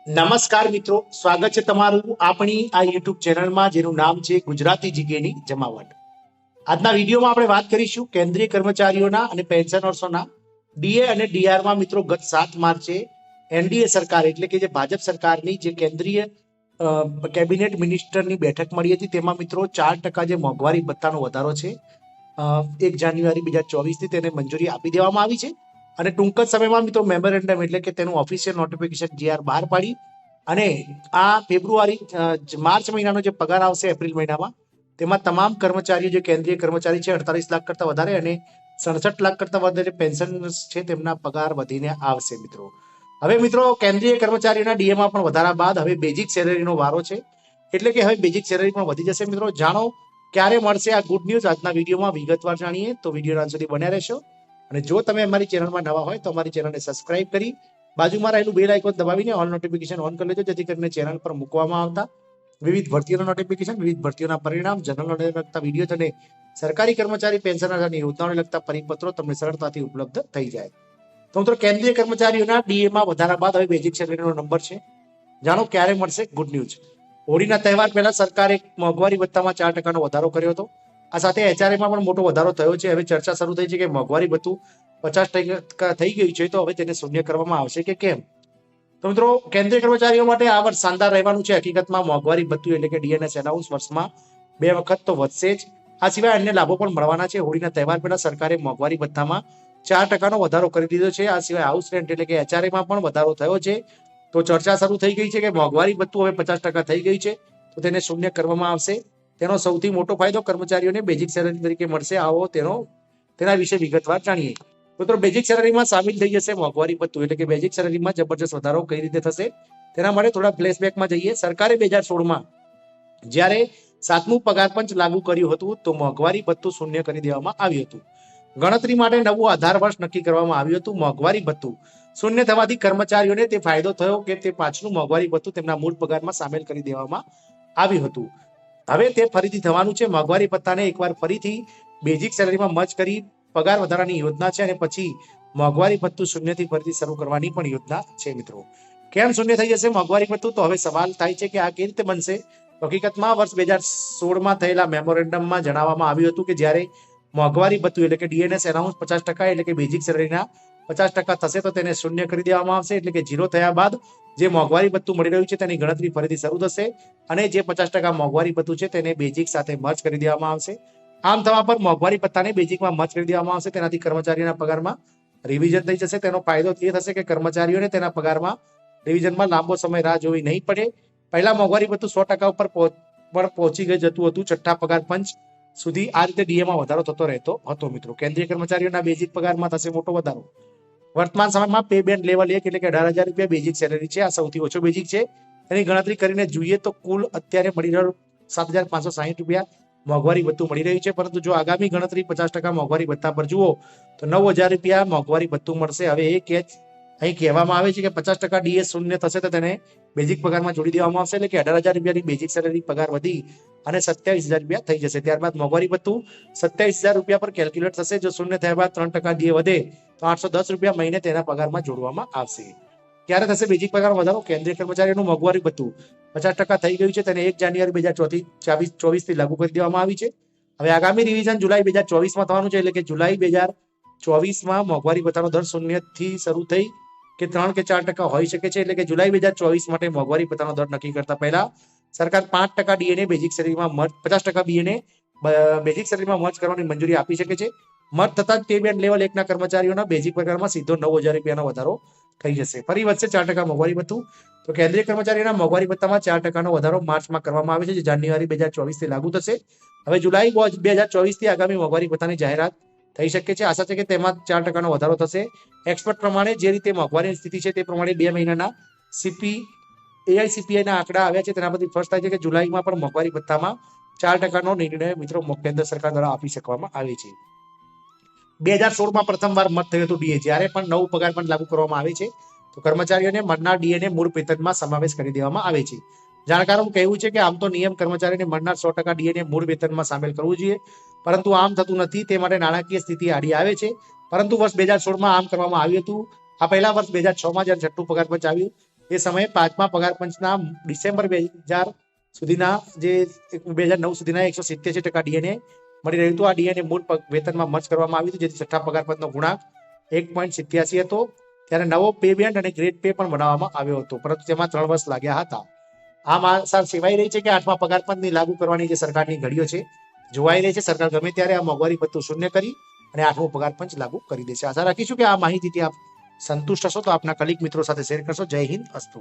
નમસ્કાર મિત્રો, સ્વાગત છે તમારું આપણી આ યુટ્યુબ ચેનલમાં જેનું નામ છે ગુજરાતી જીકેની જમાવટ. આજના વિડીયોમાં આપણે વાત કરીશું કેન્દ્રીય કર્મચારીઓના અને પેન્શનર્સોના ડીએ અને ડીઆરમાં. મિત્રો, ગત 7 માર્ચે એનડીએ સરકાર એટલે કે જે ભાજપ સરકારની જે કેન્દ્રીય કેબિનેટ મિનિસ્ટરની બેઠક મળી હતી તેમાં મિત્રો 4% જે મોંઘવારી ભથ્થાનો વધારો છે 1 જાન્યુઆરી 2024 થી તેને મંજૂરી આપી દેવામાં આવી છે. અને ટૂંક જ સમયમાં મિત્રો મેમોરેન્ડમ એટલે કે તેનું ઓફિશિયલ નોટિફિકેશન જીઆર બહાર પાડી અને આ માર્ચ મહિનાનો જે પગાર આવશે એપ્રિલ મહિનામાં તેમાં તમામ કર્મચારીઓ જે કેન્દ્રીય કર્મચારી છે 48 લાખ કરતા વધારે અને 67 લાખ કરતા વધારે પેન્શન છે તેમના પગાર વધીને આવશે. હવે મિત્રો કેન્દ્રીય કર્મચારીઓના ડીએમાં પણ વધારા બાદ હવે બેઝિક સેલેરીનો વારો છે, એટલે કે હવે બેઝિક સેલેરી પણ વધી જશે. મિત્રો, જાણો ક્યારે મળશે આ ગુડ ન્યૂઝ, આજના વિડીયોમાં વિગતવાર જાણીએ તો વિડીયો સુધી બન્યા રહેશો. અને જો તમે અમારી ચેનલમાં નવા હોય તો અમારી ચેનલને સબસ્ક્રાઇબ કરી બાજુમાં રહેલું બેલ આઇકોન દબાવીને ઓલ નોટિફિકેશન ઓન કરી લેજો, જેથી કરીને ચેનલ પર મૂકવામાં આવતા વિવિધ ભરતીઓના નોટિફિકેશન, વિવિધ ભરતીઓના પરિણામ, જનરલને લગતા વિડીયો અને સરકારી કર્મચારી પેન્શન અને યોજનાઓને લગતા પરિપત્રો તમને સરળતાથી ઉપલબ્ધ થઈ જાય. તો મિત્રો, કેન્દ્રીય કર્મચારીઓના ડીએમાં વધારા બાદ હવે બેઝિક સેલેરીનો નંબર છે. જાણો ક્યારે મળશે ગુડ ન્યૂઝ. હોળીના તહેવાર પહેલા સરકારે મોંઘવારી ભથ્થામાં 4%નો વધારો કર્યો હતો. આ સાથે એચઆરએમાં પણ મોટો વધારો થયો છે. હવે ચર્ચા શરૂ થઈ છે કે મોંઘવારી ભથ્થું 50% થઈ ગયું છે તો હવે તેને શૂન્ય કરવામાં આવશે કે કેમ. તો મિત્રો, કેન્દ્રીય કર્મચારીઓ માટે આ વર્ષ શાનદાર રહેવાનું છે. હકીકતમાં મોંઘવારી ભથ્થું એટલે કે ડીએનએસ એલાઉન્સ વર્ષમાં 2 વખત તો વધશે જ. આ સિવાય અન્ય લાભો પણ મળવાના છે. હોળીના તહેવાર પહેલા સરકારે મોંઘવારી ભથ્થામાં 4%નો વધારો કરી દીધો છે. આ સિવાય હાઉસ રેન્ટ એટલે કે એચઆરએમાં પણ વધારો થયો છે. તો ચર્ચા શરૂ થઈ ગઈ છે કે મોંઘવારી ભથ્થું હવે 50% થઈ ગઈ છે તો તેને શૂન્ય કરવામાં આવશે. તેનો સૌથી મોટો ફાયદો કર્મચારીઓને બેઝિક સેલરી તરીકે મળશે. આવો તેના વિશે વિગતવાર જાણીએ. મિત્રો, બેઝિક સેલરીમાં સામેલ થઈ જશે મોંઘવારી ભથ્થું, એટલે કે બેઝિક સેલરીમાં જબરજસ્ત વધારો કઈ રીતે થશે તેના માટે થોડા ફ્લેશબેકમાં જઈએ. સરકારે 2016માં જ્યારે 7મું પગાર પંચ લાગુ કર્યું હતું તો મોંઘવારી ભથ્થું શૂન્ય કરી દેવામાં આવ્યું હતું. ગણતરી માટે નવું આધાર વર્ષ નક્કી કરવામાં આવ્યું હતું. મોંઘવારી ભથ્થું શૂન્ય થવાથી કર્મચારીઓને તે ફાયદો થયો કે તે પાછલું મોંઘવારી ભથ્થું તેમના મૂળ પગારમાં સામેલ કરી દેવામાં આવ્યું હતું. હવે તે ફરીથી થવાનું છે. મોંઘવારી ભથ્થાને એકવાર ફરીથી બેઝિક સેલરીમાં મર્જ કરી પગાર વધારાની યોજના છે અને પછી મોંઘવારી ભથ્થું શૂન્યથી ફરીથી શરૂ કરવાની પણ યોજના છે. મિત્રો, કેમ શૂન્ય થઈ જશે મોંઘવારી ભથ્થું? તો હવે સવાલ થાય છે કે આ કેવી રીતે બનશે. હકીકતમાં વર્ષ 2016માં થયેલા મેમોરેન્ડમમાં જણાવવામાં આવ્યું હતું કે જ્યારે મોંઘવારી ભથ્થું એટલે કે ડીએનએસ એલાઉન્સ 50% એટલે કે બેઝિક સેલરીના 50% થશે તો તેને શૂન્ય કરી દેવામાં આવશે. એટલે કે 0 થયા બાદ જે મોંઘવારી ભથ્થું મળી રહ્યું છે તેની ગણતરી ફરીથી શરૂ થશે અને જે 50% મોંઘવારી ભથ્થું છે તેને બેઝિક સાથે મર્જ કરી દેવામાં આવશે. આમ થવા પર મોંઘવારી ભથ્થાને બેઝિકમાં મર્જ કરી દેવામાં આવશે. તેનાથી કર્મચારીઓના પગારમાં રિવિઝન થઈ જશે. તેનો ફાયદો એ થશે કે કર્મચારીઓને તેના પગારમાં રિવિઝનમાં લાંબો સમય રાહ જોવી નહીં પડે. પહેલા મોંઘવારી ભથ્થું 100% ઉપર પહોંચી જતું હતું. છઠ્ઠા પગાર પંચ સુધી આ રીતે ડીએમાં વધારો થતો રહેતો હતો. મિત્રો, કેન્દ્રીય કર્મચારીઓના બેઝિક પગારમાં થશે મોટો વધારો. વર્તમાન સમયમાં પે બેન્ડ લેવલ 1 એટલે કે 18,000 રૂપિયા બેઝિક સેલરી છે. આ સૌથી ઓછો બેઝિક છે. એની ગણતરી કરીને જોઈએ તો કુલ અત્યારે મળી રહ્યું 7,560 રૂપિયા મોંઘવારી ભથ્થું મળી રહ્યું છે. પરંતુ જો આગામી ગણતરી 50% મોંઘવારી ભથ્થા પર જુઓ તો 9,000 રૂપિયા મોંઘવારી ભથ્થું મળશે. હવે એ કેચ અહીં કહેવામાં આવે છે કે 50% ડીએસ શૂન્ય થશે તો તેને બેઝિક પગારમાં જોડી દેવામાં આવશે. એટલે કે 18,000 રૂપિયાની બેઝિક સેલરી પગાર વધી અને 27,000 રૂપિયા થઈ જશે. ત્યારબાદ મોંઘવારી ભથ્થું 27,000 રૂપિયા પર કેલ્ક્યુલેટ થશે. જો શૂન્ય થયા બાદ 3% ડીએ વધે તો 810 રૂપિયા મહિને તેના પગારમાં જોડવામાં આવશે. ક્યારે થશે બેઝિક પગાર વધારો? કેન્દ્રીય કર્મચારીઓનું મોંઘવારી ભથ્થું 50% થઈ ગયું છે. તેને 1 જાન્યુઆરી 2024 થી લાગુ કરી દેવામાં આવી છે. હવે આગામી રિવિઝન જુલાઈ 2024માં થવાનું છે. એટલે કે જુલાઈ 2024માં મોંઘવારી ભથ્થાનો દર શૂન્યથી શરૂ થઈ કે 3 કે 4% હોઈ શકે છે. એટલે કે જુલાઈ 2024 માટે મોંઘવારી ભથ્થાનો દર નક્કી કરતા પહેલા સરકાર 5% ડીએને બેઝિક સેલરીમાં 50% બીએને બેઝિક સેલરીમાં મર્જ કરવાની મંજૂરી આપી શકે છે. મર્જ થતા પે બેન્ડ લેવલ 1ના કર્મચારીઓના બેઝિક પગારમાં સીધો 9,000 રૂપિયાનો વધારો થઈ જશે. ફરી વધશે 4% મોંઘવારી ભથ્થું. તો કેન્દ્રીય કર્મચારીઓના મોંઘવારી ભથ્થામાં 4%નો વધારો માર્ચમાં કરવામાં આવે છે, જે જાન્યુઆરી 2024 થી લાગુ થશે. હવે જુલાઈ 2024 થી આગામી મોંઘવારી ભથ્થાની જાહેરાત થઈ શકે છે. આશા છે કે તેમાં 4%નો વધારો થશે. એક્સપર્ટ પ્રમાણે જે રીતે મોંઘવારીની સ્થિતિ છે તે પ્રમાણે 2 મહિનાના એઆઈસીપીઆઈના આંકડા આવ્યા છે. તેના પરથી ફર્સ્ટ થાય છે કે જુલાઈમાં પણ મોંઘવારી ભથ્થામાં 4%નો નિર્ણય મિત્રો કેન્દ્ર સરકાર દ્વારા આપી શકવામાં આવે છે. 2016માં પ્રથમવાર મત થયો હતો ડીએ. જ્યારે પણ નવું પગાર પણ લાગુ કરવામાં આવે છે તો કર્મચારીઓને મળનાર ડીએને મૂળ વેતનમાં સમાવેશ કરી દેવામાં આવે છે. જાણકારોનું કહેવું છે કે આમ તો નિયમ કર્મચારીને મળનાર 100% ડીએને મૂળ વેતનમાં સામેલ કરવું જોઈએ, પરંતુ આમ થતું નથી. તે માટે નાણાકીય સ્થિતિ આડી આવે છે. પરંતુ વર્ષ 2016માં આમ કરવામાં આવ્યું હતું. આ પહેલા વર્ષ 2006માં જ્યારે છઠ્ઠું પગાર પંચ આવ્યું એ સમયે પાંચમા પગાર પંચના ડિસેમ્બર 2000 સુધીના જે 2009 સુધીના 187% ડીએને મળી રહ્યું હતું. આ ડીએને મૂળ વેતનમાં મર્જ કરવામાં આવ્યું હતું, જેથી છઠ્ઠા પગાર પંચનો ગુણાંક 1.87 હતો. ત્યારે નવો પે બેન્ડ અને ગ્રેડ પે પણ બનાવવામાં આવ્યો હતો, પરંતુ તેમાં 3 વર્ષ લાગ્યા હતા. આમ આશા સેવાઈ રહી છે કે આઠમા પગાર પંચની લાગુ કરવાની જે સરકારની ઘડીઓ છે જોવાઈ રહી છે. સરકાર ગમે ત્યારે આ મોંઘવારી ભથ્થું શૂન્ય કરી અને આઠમું પગાર પંચ લાગુ કરી દેશે. આશા રાખીશું કે આ માહિતીથી આપ સંતુષ્ટ હશો, તો આપના કલીગ મિત્રો સાથે શેર કરશો. જય હિન્દ, અસ્તુ.